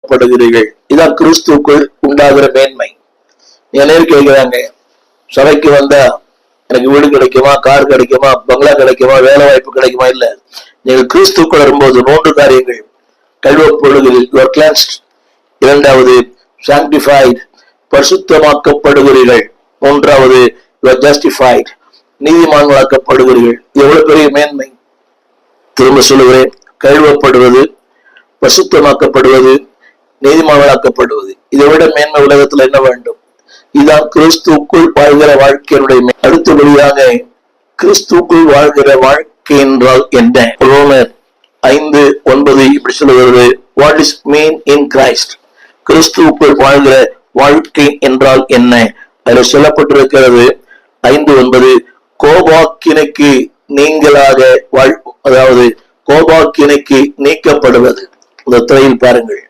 நீதிமான்களாக்கப்படுகிறீர்கள். இதான் கிறிஸ்துவுக்குள் உண்டாகிற மேன்மை. எல்லாரும் கேட்கிறாங்க, சபைக்கு வந்தா எனக்கு வீடு கிடைக்குமா, கார் கிடைக்குமா, பங்களா கிடைக்குமா, வேலை வாய்ப்பு கிடைக்குமா? இல்ல, நீங்கள் கிறிஸ்துக்குள் வரும்போது 3 காரியங்கள். கழுவப்படுகிறீர்கள், இரண்டாவது சாங்டிஃபைட், பரிசுத்தமாக்கப்படுகிறீர்கள், மூன்றாவது ஜஸ்டிஃபைட், நீதிமான்களாக்கப்படுகிறீர்கள். எவ்வளவு பெரிய மேன்மை! திரும்ப சொல்லுகிறேன், கழுவப்படுவது, பரிசுத்தமாக்கப்படுவது, நீதிமான்களாக்கப்படுவது. இதை விட மேன்மை உலகத்துல என்ன வேண்டும்? இதான் கிறிஸ்துக்குள் வாழ்கிற வாழ்க்கையினுடைய. அடுத்தபடியாக கிறிஸ்துக்குள் வாழ்கிற வாழ்க்கை என்றால் என்ன? ரோமர் 5:9 இப்படி சொல்லுகிறது, what is mean in Christ? கிறிஸ்துவுக்குள் வாழ்கிற வாழ்க்கை என்றால் என்ன? அதில் சொல்லப்பட்டிருக்கிறது 5:9, கோபாக்கினைக்கு நீங்களாக அதாவது கோபாக்கினைக்கு நீக்கப்படுவது. இந்த துறையில் பாருங்கள்,